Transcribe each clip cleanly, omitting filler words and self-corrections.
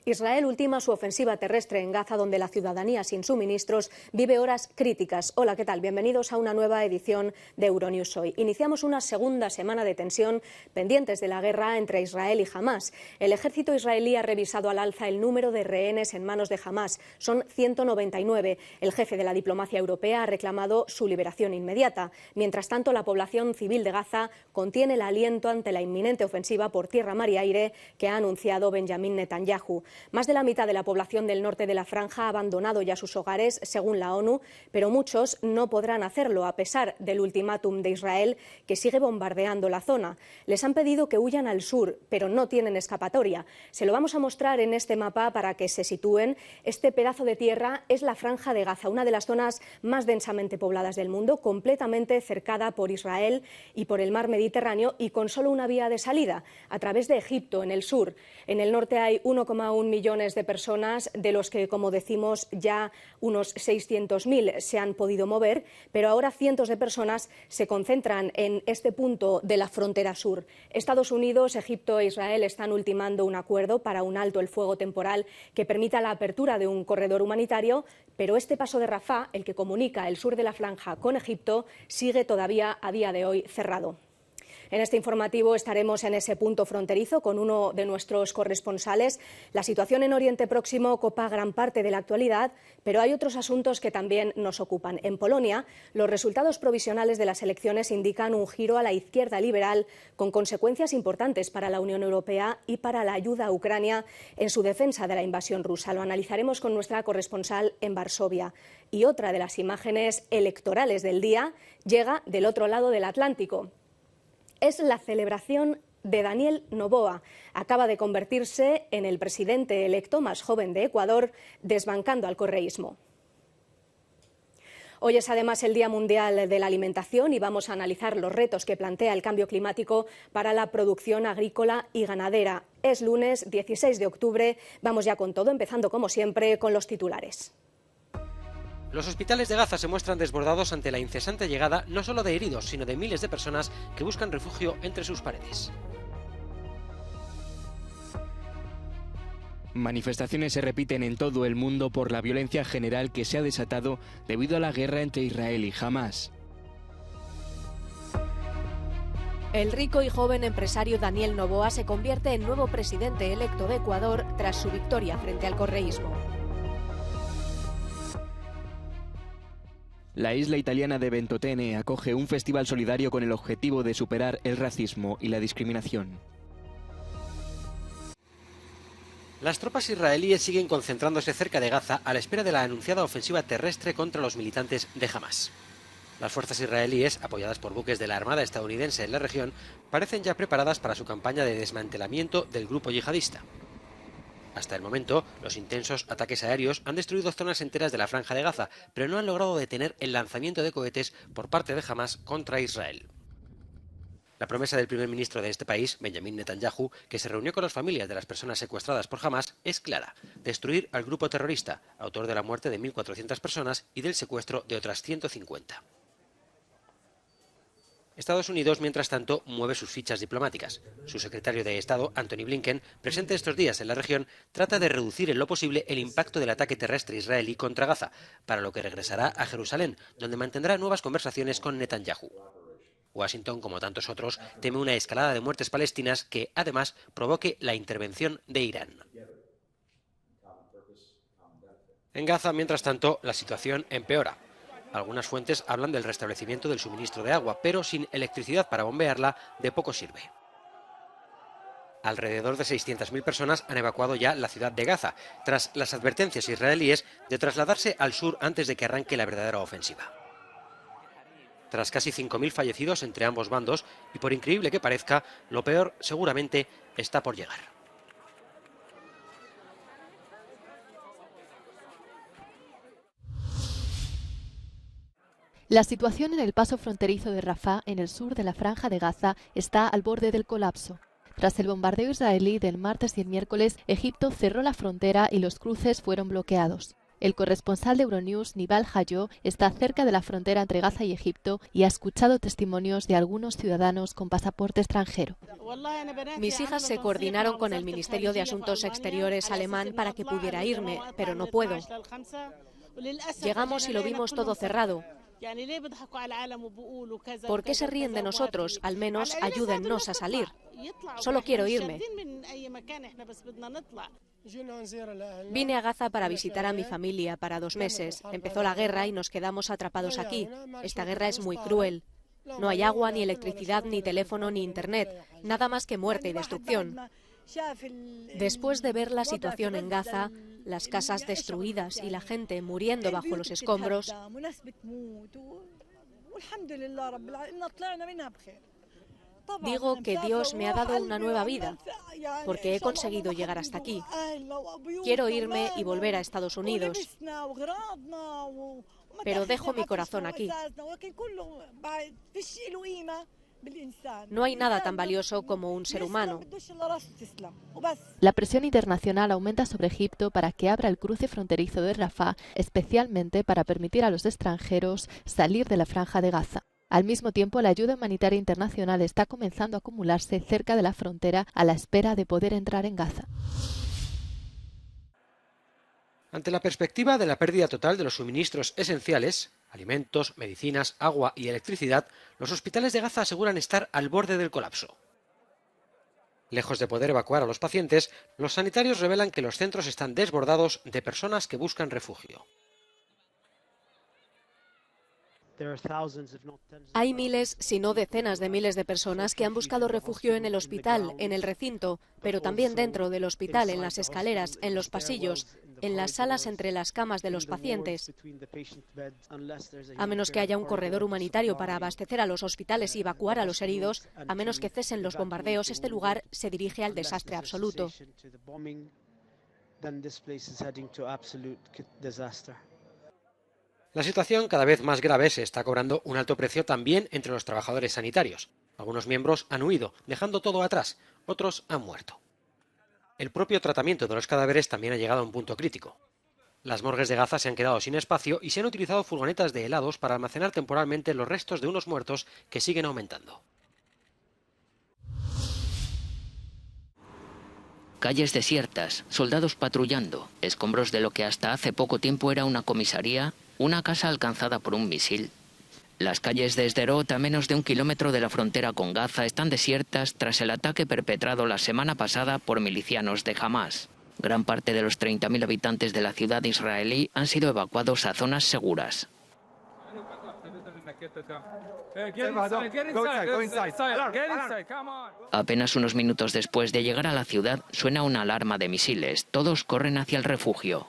Israel ultima su ofensiva terrestre en Gaza, donde la ciudadanía sin suministros vive horas críticas. Hola, ¿qué tal? Bienvenidos a una nueva edición de Euronews Hoy. Iniciamos una segunda semana de tensión pendientes de la guerra entre Israel y Hamás. El ejército israelí ha revisado al alza el número de rehenes en manos de Hamás. Son 199. El jefe de la diplomacia europea ha reclamado su liberación inmediata. Mientras tanto, la población civil de Gaza contiene el aliento ante la inminente ofensiva por tierra, mar y aire que ha anunciado Benjamín Netanyahu. Más de la mitad de la población del norte de la franja ha abandonado ya sus hogares, según la ONU, pero muchos no podrán hacerlo a pesar del ultimátum de Israel, que sigue bombardeando la zona. Les han pedido que huyan al sur, pero no tienen escapatoria. Se lo vamos a mostrar en este mapa para que se sitúen. Este pedazo de tierra es la franja de Gaza, una de las zonas más densamente pobladas del mundo, completamente cercada por Israel y por el mar Mediterráneo y con solo una vía de salida, a través de Egipto, en el sur. En el norte hay 1,1 millones de personas, de los que, como decimos, ya unos 600.000 se han podido mover, pero ahora cientos de personas se concentran en este punto de la frontera sur. Estados Unidos, Egipto e Israel están ultimando un acuerdo para un alto el fuego temporal que permita la apertura de un corredor humanitario, pero este paso de Rafah, el que comunica el sur de la franja con Egipto, sigue todavía a día de hoy cerrado. En este informativo estaremos en ese punto fronterizo con uno de nuestros corresponsales. La situación en Oriente Próximo copa gran parte de la actualidad, pero hay otros asuntos que también nos ocupan. En Polonia, los resultados provisionales de las elecciones indican un giro a la izquierda liberal con consecuencias importantes para la Unión Europea y para la ayuda a Ucrania en su defensa de la invasión rusa. Lo analizaremos con nuestra corresponsal en Varsovia. Y otra de las imágenes electorales del día llega del otro lado del Atlántico. Es la celebración de Daniel Noboa. Acaba de convertirse en el presidente electo más joven de Ecuador, desbancando al correísmo. Hoy es además el Día Mundial de la Alimentación y vamos a analizar los retos que plantea el cambio climático para la producción agrícola y ganadera. Es lunes 16 de octubre. Vamos ya con todo, empezando como siempre con los titulares. Los hospitales de Gaza se muestran desbordados ante la incesante llegada no solo de heridos, sino de miles de personas que buscan refugio entre sus paredes. Manifestaciones se repiten en todo el mundo por la violencia general que se ha desatado debido a la guerra entre Israel y Hamás. El rico y joven empresario Daniel Noboa se convierte en nuevo presidente electo de Ecuador tras su victoria frente al correísmo. La isla italiana de Ventotene acoge un festival solidario con el objetivo de superar el racismo y la discriminación. Las tropas israelíes siguen concentrándose cerca de Gaza a la espera de la anunciada ofensiva terrestre contra los militantes de Hamás. Las fuerzas israelíes, apoyadas por buques de la Armada estadounidense en la región, parecen ya preparadas para su campaña de desmantelamiento del grupo yihadista. Hasta el momento, los intensos ataques aéreos han destruido zonas enteras de la franja de Gaza, pero no han logrado detener el lanzamiento de cohetes por parte de Hamás contra Israel. La promesa del primer ministro de este país, Benjamín Netanyahu, que se reunió con las familias de las personas secuestradas por Hamás, es clara: destruir al grupo terrorista, autor de la muerte de 1.400 personas y del secuestro de otras 150. Estados Unidos, mientras tanto, mueve sus fichas diplomáticas. Su secretario de Estado, Antony Blinken, presente estos días en la región, trata de reducir en lo posible el impacto del ataque terrestre israelí contra Gaza, para lo que regresará a Jerusalén, donde mantendrá nuevas conversaciones con Netanyahu. Washington, como tantos otros, teme una escalada de muertes palestinas que, además, provoque la intervención de Irán. En Gaza, mientras tanto, la situación empeora. Algunas fuentes hablan del restablecimiento del suministro de agua, pero sin electricidad para bombearla, de poco sirve. Alrededor de 600.000 personas han evacuado ya la ciudad de Gaza, tras las advertencias israelíes de trasladarse al sur antes de que arranque la verdadera ofensiva. Tras casi 5.000 fallecidos entre ambos bandos, y por increíble que parezca, lo peor seguramente está por llegar. La situación en el paso fronterizo de Rafah, en el sur de la franja de Gaza, está al borde del colapso. Tras el bombardeo israelí del martes y el miércoles, Egipto cerró la frontera y los cruces fueron bloqueados. El corresponsal de Euronews, Nibal Hayo, está cerca de la frontera entre Gaza y Egipto y ha escuchado testimonios de algunos ciudadanos con pasaporte extranjero. Mis hijas se coordinaron con el Ministerio de Asuntos Exteriores alemán para que pudiera irme, pero no puedo. Llegamos y lo vimos todo cerrado. ¿Por qué se ríen de nosotros? Al menos ayúdennos a salir. Solo quiero irme. Vine a Gaza para visitar a mi familia para 2 meses. Empezó la guerra y nos quedamos atrapados aquí. Esta guerra es muy cruel. No hay agua, ni electricidad, ni teléfono, ni internet. Nada más que muerte y destrucción. Después de ver la situación en Gaza, las casas destruidas y la gente muriendo bajo los escombros, digo que Dios me ha dado una nueva vida, porque he conseguido llegar hasta aquí. Quiero irme y volver a Estados Unidos, pero dejo mi corazón aquí. No hay nada tan valioso como un ser humano. La presión internacional aumenta sobre Egipto para que abra el cruce fronterizo de Rafah, especialmente para permitir a los extranjeros salir de la franja de Gaza. Al mismo tiempo, la ayuda humanitaria internacional está comenzando a acumularse cerca de la frontera a la espera de poder entrar en Gaza. Ante la perspectiva de la pérdida total de los suministros esenciales, alimentos, medicinas, agua y electricidad, los hospitales de Gaza aseguran estar al borde del colapso. Lejos de poder evacuar a los pacientes, los sanitarios revelan que los centros están desbordados de personas que buscan refugio. Hay miles, si no decenas de miles de personas que han buscado refugio en el hospital, en el recinto, pero también dentro del hospital, en las escaleras, en los pasillos, en las salas entre las camas de los pacientes. A menos que haya un corredor humanitario para abastecer a los hospitales y evacuar a los heridos, a menos que cesen los bombardeos, este lugar se dirige al desastre absoluto. La situación, cada vez más grave, se está cobrando un alto precio también entre los trabajadores sanitarios. Algunos miembros han huido, dejando todo atrás, otros han muerto. El propio tratamiento de los cadáveres también ha llegado a un punto crítico. Las morgues de Gaza se han quedado sin espacio y se han utilizado furgonetas de helados para almacenar temporalmente los restos de unos muertos que siguen aumentando. Calles desiertas, soldados patrullando, escombros de lo que hasta hace poco tiempo era una comisaría, una casa alcanzada por un misil. Las calles de Sderot, a menos de 1 kilómetro de la frontera con Gaza, están desiertas tras el ataque perpetrado la semana pasada por milicianos de Hamás. Gran parte de los 30.000 habitantes de la ciudad israelí han sido evacuados a zonas seguras. Apenas unos minutos después de llegar a la ciudad, suena una alarma de misiles. Todos corren hacia el refugio.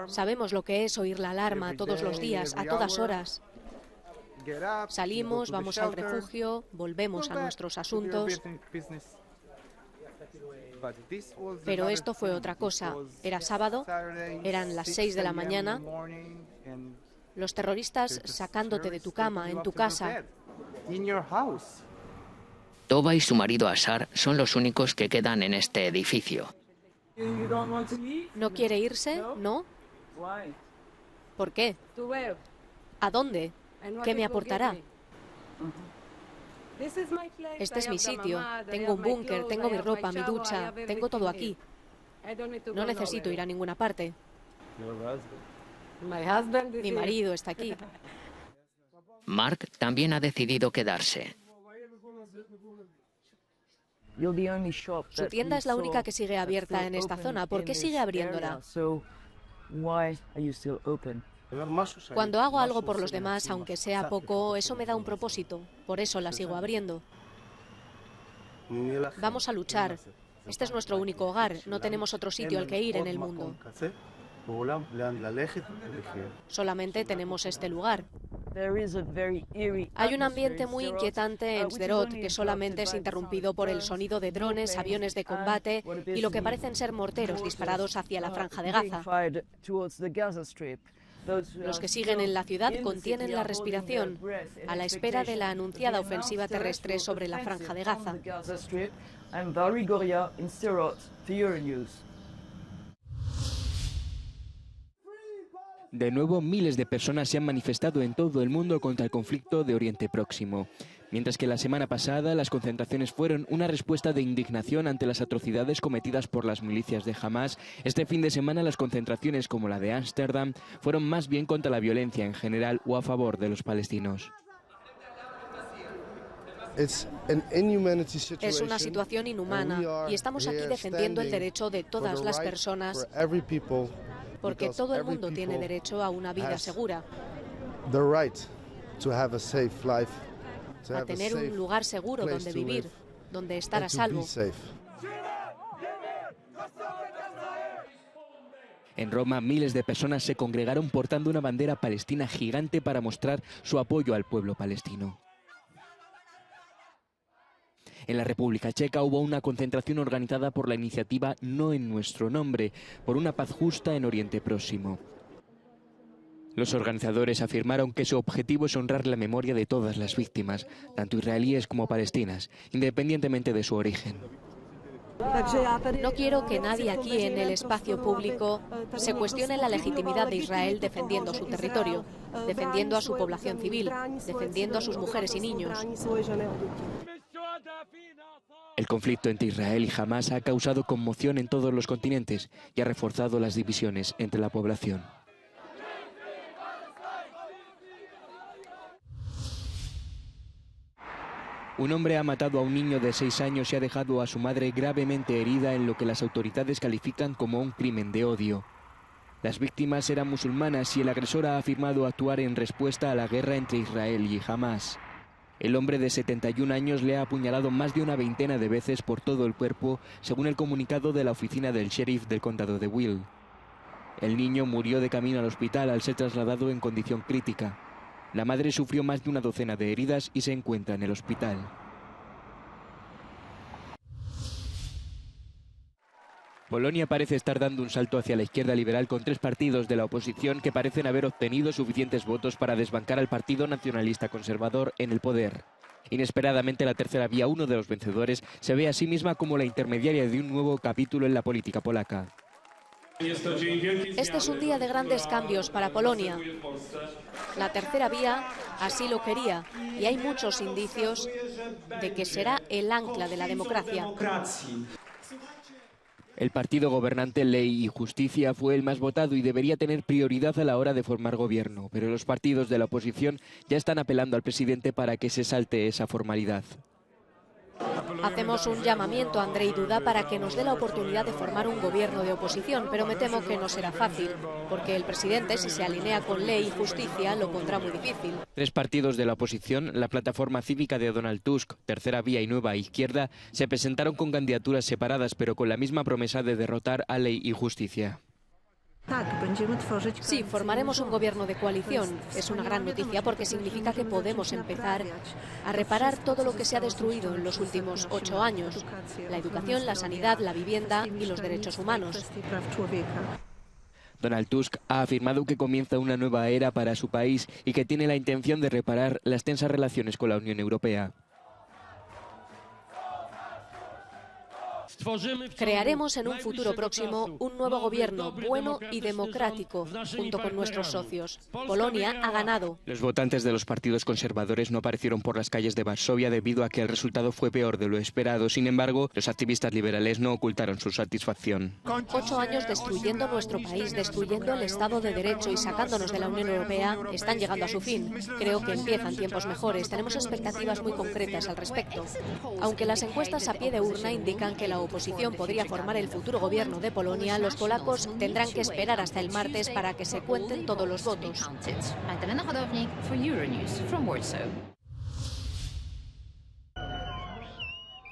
Sabemos lo que es oír la alarma todos los días, a todas horas. Salimos, vamos al refugio, volvemos a nuestros asuntos. Pero esto fue otra cosa. Era sábado, eran las 6 de la mañana, los terroristas sacándote de tu cama, en tu casa. Toba y su marido Asar son los únicos que quedan en este edificio. ¿No quiere irse? ¿No? ¿Por qué? ¿A dónde? ¿Qué me aportará? Este es mi sitio. Tengo un búnker, tengo mi ropa, mi ducha, tengo todo aquí. No necesito ir a ninguna parte. Mi marido está aquí. Mark también ha decidido quedarse. Su tienda es la única que sigue abierta en esta zona. ¿Por qué sigue abriéndola? Cuando hago algo por los demás, aunque sea poco, eso me da un propósito. Por eso la sigo abriendo. Vamos a luchar. Este es nuestro único hogar. No tenemos otro sitio al que ir en el mundo. Solamente tenemos este lugar. Hay un ambiente muy inquietante en Sderot que solamente es interrumpido por el sonido de drones, aviones de combate y lo que parecen ser morteros disparados hacia la franja de Gaza. Los que siguen en la ciudad contienen la respiración, a la espera de la anunciada ofensiva terrestre sobre la franja de Gaza. I'm Valerie Goria in Sderot for Euronews. De nuevo, miles de personas se han manifestado en todo el mundo contra el conflicto de Oriente Próximo. Mientras que la semana pasada las concentraciones fueron una respuesta de indignación ante las atrocidades cometidas por las milicias de Hamás, este fin de semana las concentraciones como la de Ámsterdam fueron más bien contra la violencia en general o a favor de los palestinos. Es una situación inhumana y estamos aquí defendiendo el derecho de todas las personas, porque todo el mundo tiene derecho a una vida segura, a tener un lugar seguro donde vivir, donde estar a salvo. En Roma, miles de personas se congregaron portando una bandera palestina gigante para mostrar su apoyo al pueblo palestino. En la República Checa hubo una concentración organizada por la iniciativa No en Nuestro Nombre, por una paz justa en Oriente Próximo. Los organizadores afirmaron que su objetivo es honrar la memoria de todas las víctimas, tanto israelíes como palestinas, independientemente de su origen. No quiero que nadie aquí en el espacio público se cuestione la legitimidad de Israel defendiendo su territorio, defendiendo a su población civil, defendiendo a sus mujeres y niños. El conflicto entre Israel y Hamás ha causado conmoción en todos los continentes y ha reforzado las divisiones entre la población. Un hombre ha matado a un niño de 6 años y ha dejado a su madre gravemente herida en lo que las autoridades califican como un crimen de odio. Las víctimas eran musulmanas y el agresor ha afirmado actuar en respuesta a la guerra entre Israel y Hamás. El hombre de 71 años le ha apuñalado más de una veintena de veces por todo el cuerpo, según el comunicado de la oficina del sheriff del condado de Will. El niño murió de camino al hospital al ser trasladado en condición crítica. La madre sufrió más de una docena de heridas y se encuentra en el hospital. Polonia parece estar dando un salto hacia la izquierda liberal con 3 partidos de la oposición que parecen haber obtenido suficientes votos para desbancar al Partido Nacionalista Conservador en el poder. Inesperadamente, la tercera vía, uno de los vencedores, se ve a sí misma como la intermediaria de un nuevo capítulo en la política polaca. Este es un día de grandes cambios para Polonia. La tercera vía así lo quería y hay muchos indicios de que será el ancla de la democracia. El partido gobernante Ley y Justicia fue el más votado y debería tener prioridad a la hora de formar gobierno, pero los partidos de la oposición ya están apelando al presidente para que se salte esa formalidad. Hacemos un llamamiento a Andrzej Duda para que nos dé la oportunidad de formar un gobierno de oposición, pero me temo que no será fácil, porque el presidente, si se alinea con Ley y Justicia, lo pondrá muy difícil. 3 partidos de la oposición, la plataforma cívica de Donald Tusk, Tercera Vía y Nueva Izquierda, se presentaron con candidaturas separadas, pero con la misma promesa de derrotar a Ley y Justicia. Sí, formaremos un gobierno de coalición. Es una gran noticia porque significa que podemos empezar a reparar todo lo que se ha destruido en los últimos 8 años. La educación, la sanidad, la vivienda y los derechos humanos. Donald Tusk ha afirmado que comienza una nueva era para su país y que tiene la intención de reparar las tensas relaciones con la Unión Europea. Crearemos en un futuro próximo un nuevo gobierno bueno y democrático, junto con nuestros socios. Polonia ha ganado. Los votantes de los partidos conservadores no aparecieron por las calles de Varsovia debido a que el resultado fue peor de lo esperado. Sin embargo, los activistas liberales no ocultaron su satisfacción. 8 años destruyendo nuestro país, destruyendo el Estado de Derecho y sacándonos de la Unión Europea están llegando a su fin. Creo que empiezan tiempos mejores. Tenemos expectativas muy concretas al respecto. Aunque las encuestas a pie de urna indican que la oposición podría formar el futuro gobierno de Polonia, los polacos tendrán que esperar hasta el martes para que se cuenten todos los votos.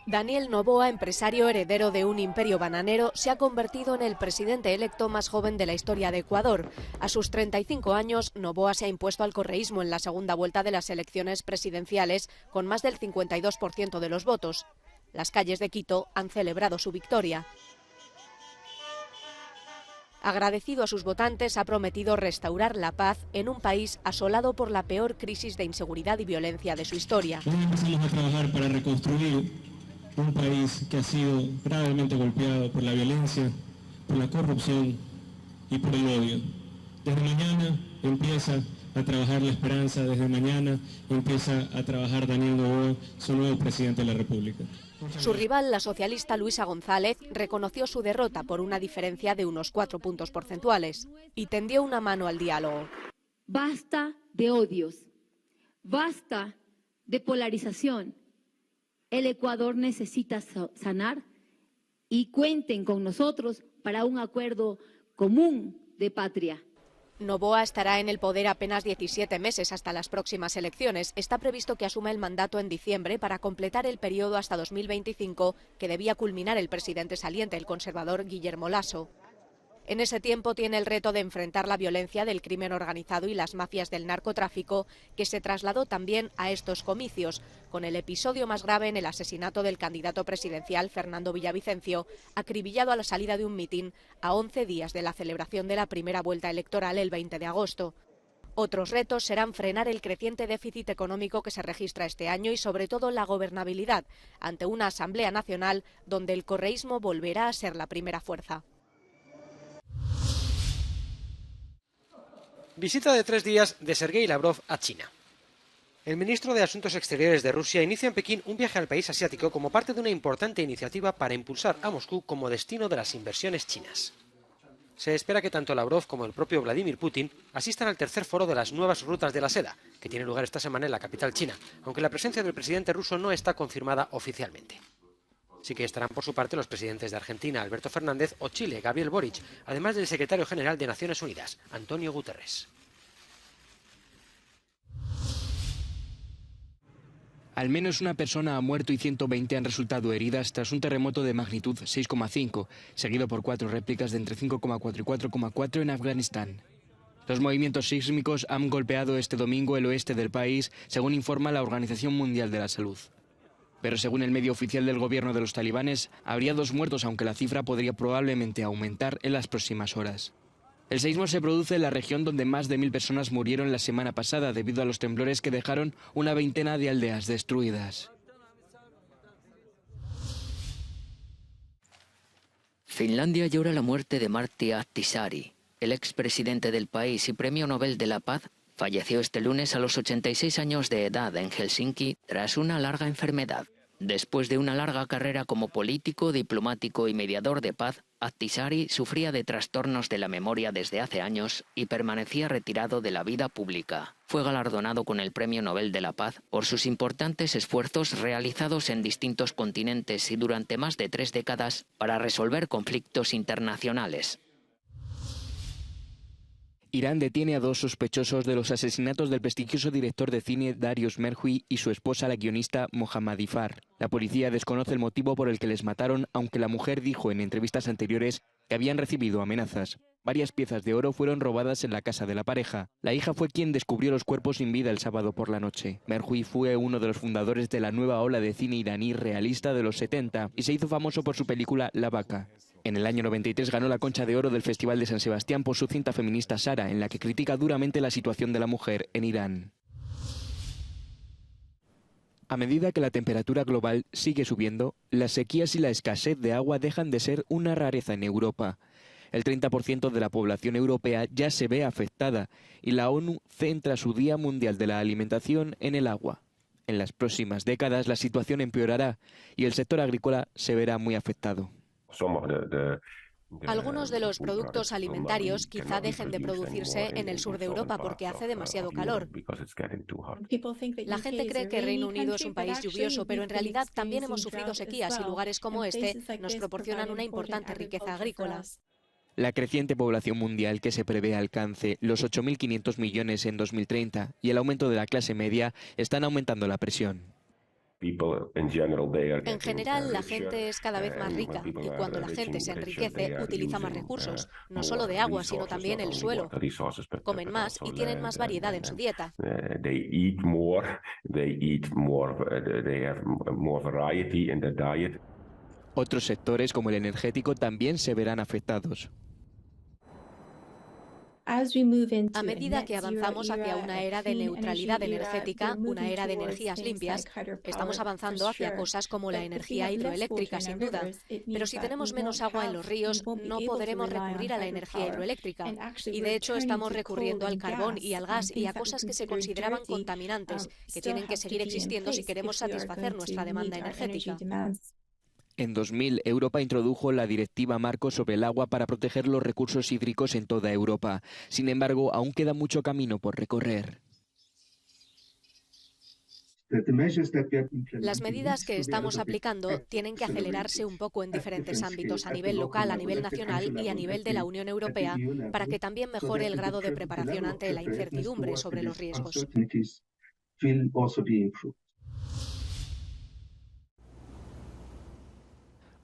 Daniel Noboa, empresario heredero de un imperio bananero, se ha convertido en el presidente electo más joven de la historia de Ecuador. A sus 35 años, Noboa se ha impuesto al correísmo en la segunda vuelta de las elecciones presidenciales con más del 52% de los votos. Las calles de Quito han celebrado su victoria. Agradecido a sus votantes, ha prometido restaurar la paz en un país asolado por la peor crisis de inseguridad y violencia de su historia. Vamos a trabajar para reconstruir un país que ha sido gravemente golpeado por la violencia, por la corrupción y por el odio. Desde mañana empieza a trabajar la esperanza, desde mañana empieza a trabajar Daniel Noboa, su nuevo presidente de la República. Su rival, la socialista Luisa González, reconoció su derrota por una diferencia de unos 4 puntos porcentuales y tendió una mano al diálogo. Basta de odios, basta de polarización. El Ecuador necesita sanar y cuenten con nosotros para un acuerdo común de patria. Noboa estará en el poder apenas 17 meses hasta las próximas elecciones. Está previsto que asuma el mandato en diciembre para completar el periodo hasta 2025 que debía culminar el presidente saliente, el conservador Guillermo Lasso. En ese tiempo tiene el reto de enfrentar la violencia del crimen organizado y las mafias del narcotráfico, que se trasladó también a estos comicios, con el episodio más grave en el asesinato del candidato presidencial Fernando Villavicencio, acribillado a la salida de un mitin a 11 días de la celebración de la primera vuelta electoral el 20 de agosto. Otros retos serán frenar el creciente déficit económico que se registra este año y sobre todo la gobernabilidad, ante una Asamblea Nacional donde el correísmo volverá a ser la primera fuerza. Visita de 3 días de Sergei Lavrov a China. El ministro de Asuntos Exteriores de Rusia inicia en Pekín un viaje al país asiático como parte de una importante iniciativa para impulsar a Moscú como destino de las inversiones chinas. Se espera que tanto Lavrov como el propio Vladimir Putin asistan al tercer foro de las nuevas rutas de la seda, que tiene lugar esta semana en la capital china, aunque la presencia del presidente ruso no está confirmada oficialmente. Sí que estarán por su parte los presidentes de Argentina, Alberto Fernández, o Chile, Gabriel Boric, además del secretario general de Naciones Unidas, Antonio Guterres. Al menos una persona ha muerto y 120 han resultado heridas tras un terremoto de magnitud 6,5, seguido por 4 réplicas de entre 5,4 y 4,4 en Afganistán. Los movimientos sísmicos han golpeado este domingo el oeste del país, según informa la Organización Mundial de la Salud. Pero según el medio oficial del gobierno de los talibanes, habría 2 muertos, aunque la cifra podría probablemente aumentar en las próximas horas. El seísmo se produce en la región donde más de 1000 personas murieron la semana pasada debido a los temblores que dejaron una veintena de aldeas destruidas. Finlandia llora la muerte de Martti Ahtisaari. El expresidente del país y premio Nobel de la Paz falleció este lunes a los 86 años de edad en Helsinki tras una larga enfermedad. Después de una larga carrera como político, diplomático y mediador de paz, Ahtisaari sufría de trastornos de la memoria desde hace años y permanecía retirado de la vida pública. Fue galardonado con el Premio Nobel de la Paz por sus importantes esfuerzos realizados en distintos continentes y durante más de 3 décadas para resolver conflictos internacionales. Irán detiene a 2 sospechosos de los asesinatos del prestigioso director de cine Darius Merjoui y su esposa, la guionista Mohammadi Far. La policía desconoce el motivo por el que les mataron, aunque la mujer dijo en entrevistas anteriores que habían recibido amenazas. Varias piezas de oro fueron robadas en la casa de la pareja. La hija fue quien descubrió los cuerpos sin vida el sábado por la noche. Merjoui fue uno de los fundadores de la nueva ola de cine iraní realista de los 70 y se hizo famoso por su película La vaca. En el año 93 ganó la Concha de Oro del Festival de San Sebastián por su cinta feminista Sara, en la que critica duramente la situación de la mujer en Irán. A medida que la temperatura global sigue subiendo, las sequías y la escasez de agua dejan de ser una rareza en Europa. El 30% de la población europea ya se ve afectada y la ONU centra su Día Mundial de la Alimentación en el agua. En las próximas décadas la situación empeorará y el sector agrícola se verá muy afectado. Algunos de los productos alimentarios quizá dejen de producirse en el sur de Europa porque hace demasiado calor. La gente cree que Reino Unido es un país lluvioso, pero en realidad también hemos sufrido sequías y lugares como este nos proporcionan una importante riqueza agrícola. La creciente población mundial que se prevé alcance los 8.500 millones en 2030 y el aumento de la clase media están aumentando la presión. En general, la gente es cada vez más rica y cuando la gente se enriquece, utiliza más recursos, no solo de agua, sino también el suelo. Comen más y tienen más variedad en su dieta. Otros sectores, como el energético, también se verán afectados. A medida que avanzamos hacia una era de neutralidad energética, una era de energías limpias, estamos avanzando hacia cosas como la energía hidroeléctrica, sin duda. Pero si tenemos menos agua en los ríos, no podremos recurrir a la energía hidroeléctrica. Y de hecho estamos recurriendo al carbón y al gas y a cosas que se consideraban contaminantes, que tienen que seguir existiendo si queremos satisfacer nuestra demanda energética. En 2000, Europa introdujo la Directiva Marco sobre el agua para proteger los recursos hídricos en toda Europa. Sin embargo, aún queda mucho camino por recorrer. Las medidas que estamos aplicando tienen que acelerarse un poco en diferentes ámbitos, a nivel local, a nivel nacional y a nivel de la Unión Europea, para que también mejore el grado de preparación ante la incertidumbre sobre los riesgos.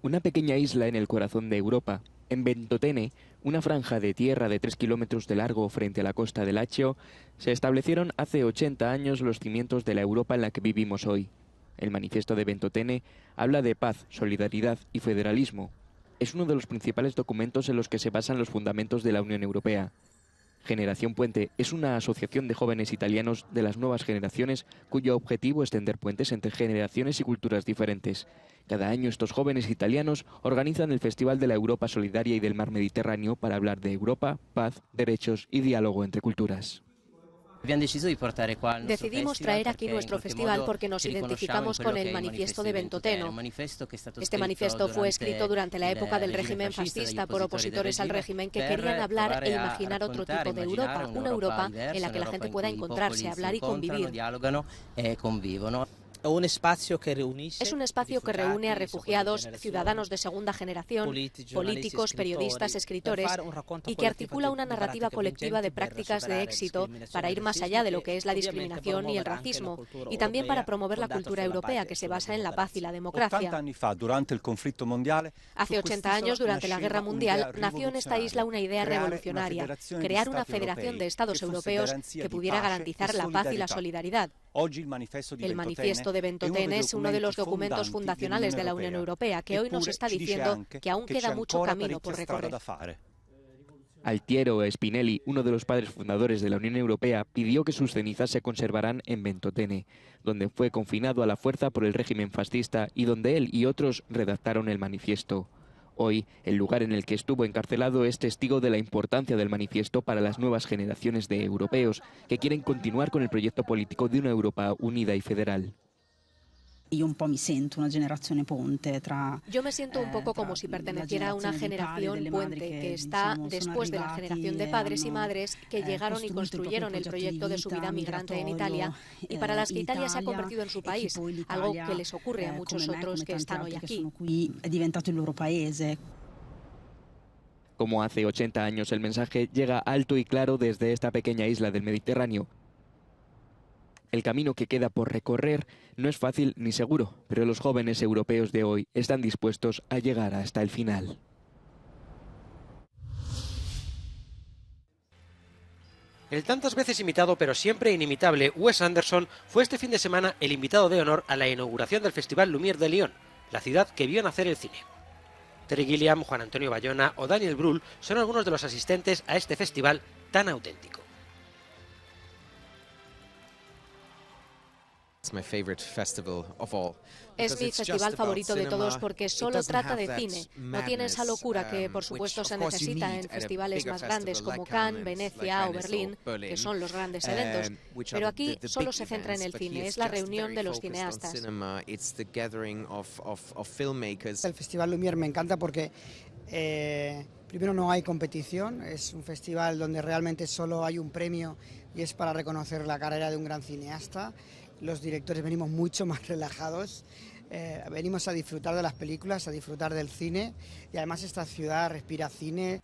Una pequeña isla en el corazón de Europa, en Ventotene, una franja de tierra de 3 kilómetros de largo frente a la costa del Lacio, se establecieron hace 80 años los cimientos de la Europa en la que vivimos hoy. El manifiesto de Ventotene habla de paz, solidaridad y federalismo. Es uno de los principales documentos en los que se basan los fundamentos de la Unión Europea. Generación Puente es una asociación de jóvenes italianos de las nuevas generaciones cuyo objetivo es tender puentes entre generaciones y culturas diferentes. Cada año estos jóvenes italianos organizan el Festival de la Europa Solidaria y del Mar Mediterráneo para hablar de Europa, paz, derechos y diálogo entre culturas. Decidimos traer aquí nuestro festival porque nos identificamos con el manifiesto de Ventotene. Este manifiesto fue escrito durante la época del régimen fascista por opositores al régimen que querían hablar e imaginar otro tipo de Europa, una Europa en la que la gente pueda encontrarse, hablar y convivir. Es un espacio que reúne a refugiados, ciudadanos de segunda generación, políticos, periodistas, escritores y que articula una narrativa colectiva de prácticas de éxito para ir más allá de lo que es la discriminación y el racismo, y también para promover la cultura europea que se basa en la paz y la democracia. Hace 80 años, durante la Guerra Mundial, nació en esta isla una idea revolucionaria: crear una federación de Estados europeos que pudiera garantizar la paz y la solidaridad. El manifiesto de Ventotene es uno de los documentos fundacionales de la Unión Europea que hoy nos está diciendo que aún queda mucho camino por recorrer. Altiero Spinelli, uno de los padres fundadores de la Unión Europea, pidió que sus cenizas se conservaran en Ventotene, donde fue confinado a la fuerza por el régimen fascista y donde él y otros redactaron el manifiesto. Hoy, el lugar en el que estuvo encarcelado es testigo de la importancia del manifiesto para las nuevas generaciones de europeos que quieren continuar con el proyecto político de una Europa unida y federal. Yo me siento un poco como si perteneciera a una generación puente que está después de la generación de padres y madres que llegaron y construyeron el proyecto de su vida migrante en Italia y para las que Italia se ha convertido en su país, algo que les ocurre a muchos otros que están hoy aquí. Como hace 80 años, el mensaje llega alto y claro desde esta pequeña isla del Mediterráneo. El camino que queda por recorrer no es fácil ni seguro, pero los jóvenes europeos de hoy están dispuestos a llegar hasta el final. El tantas veces imitado pero siempre inimitable Wes Anderson fue este fin de semana el invitado de honor a la inauguración del Festival Lumière de Lyon, la ciudad que vio nacer el cine. Terry Gilliam, Juan Antonio Bayona o Daniel Brühl son algunos de los asistentes a este festival tan auténtico. Es mi festival favorito de todos porque solo trata de cine. No tiene esa locura que, por supuesto, se necesita en festivales más grandes como Cannes, Venecia o Berlín, que son los grandes eventos. Pero aquí solo se centra en el cine, es la reunión de los cineastas. El Festival Lumière me encanta porque primero no hay competición, es un festival donde realmente solo hay un premio y es para reconocer la carrera de un gran cineasta. Los directores venimos mucho más relajados, venimos a disfrutar de las películas, a disfrutar del cine y además esta ciudad respira cine.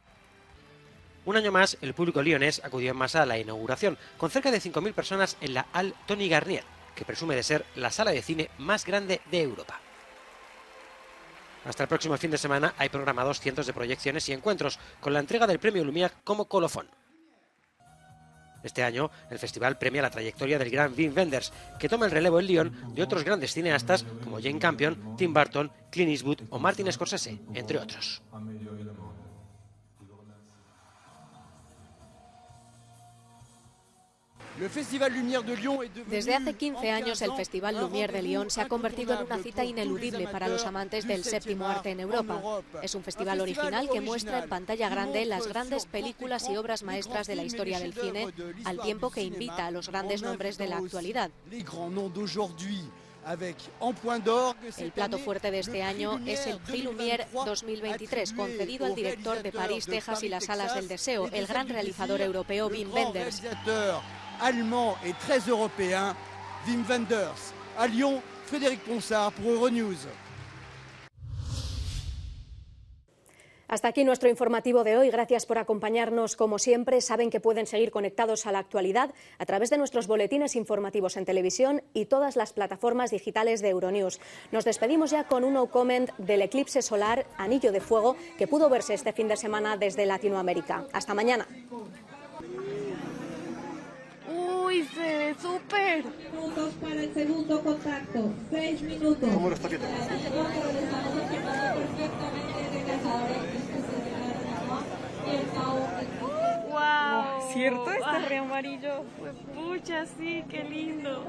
Un año más, el público lionés acudió en masa a la inauguración, con cerca de 5.000 personas en la Halle Tony Garnier, que presume de ser la sala de cine más grande de Europa. Hasta el próximo fin de semana hay programados cientos de proyecciones y encuentros, con la entrega del premio Lumière como colofón. Este año, el festival premia la trayectoria del gran Wim Wenders, que toma el relevo en Lyon de otros grandes cineastas como Jane Campion, Tim Burton, Clint Eastwood o Martin Scorsese, entre otros. Desde hace 15 años el Festival Lumière de Lyon se ha convertido en una cita ineludible para los amantes del séptimo arte en Europa. Es un festival original que muestra en pantalla grande las grandes películas y obras maestras de la historia del cine, al tiempo que invita a los grandes nombres de la actualidad. El plato fuerte de este año es el Prix Lumière 2023, concedido al director de París, Texas y las Salas del Deseo, el gran realizador europeo Wim Wenders. Allemand et très européen, Wim Wenders. À Lyon, Frédéric Ponsard pour Euronews. Hasta aquí nuestro informativo de hoy. Gracias por acompañarnos como siempre. Saben que pueden seguir conectados a la actualidad a través de nuestros boletines informativos en televisión y todas las plataformas digitales de Euronews. Nos despedimos ya con un no comment del eclipse solar Anillo de Fuego que pudo verse este fin de semana desde Latinoamérica. Hasta mañana. ¡Uy, se ve súper! Minutos para el segundo contacto. 6 minutos. ¿Cómo lo está viendo? ¡Wow! ¿Cierto? Este re amarillo. Pues pucha, sí, qué lindo.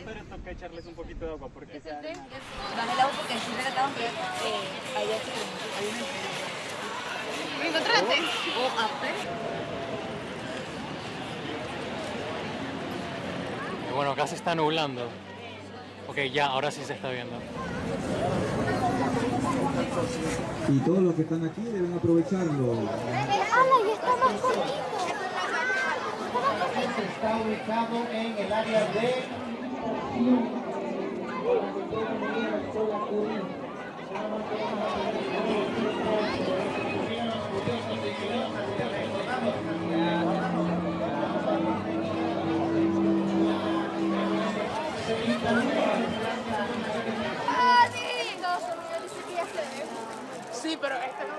Pero toca echarles un poquito de agua porque... Baja el agua porque si me acaban de allá hay un... ¿Me encontraste? Bueno, acá se está nublando. Ok, ya, ahora sí se está viendo. Y todos los que están aquí deben aprovecharlo. ¡Hala, ya está más cortito! Está ubicado en el área de ¡Ah, lindo! Sí, pero este no.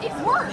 It's what?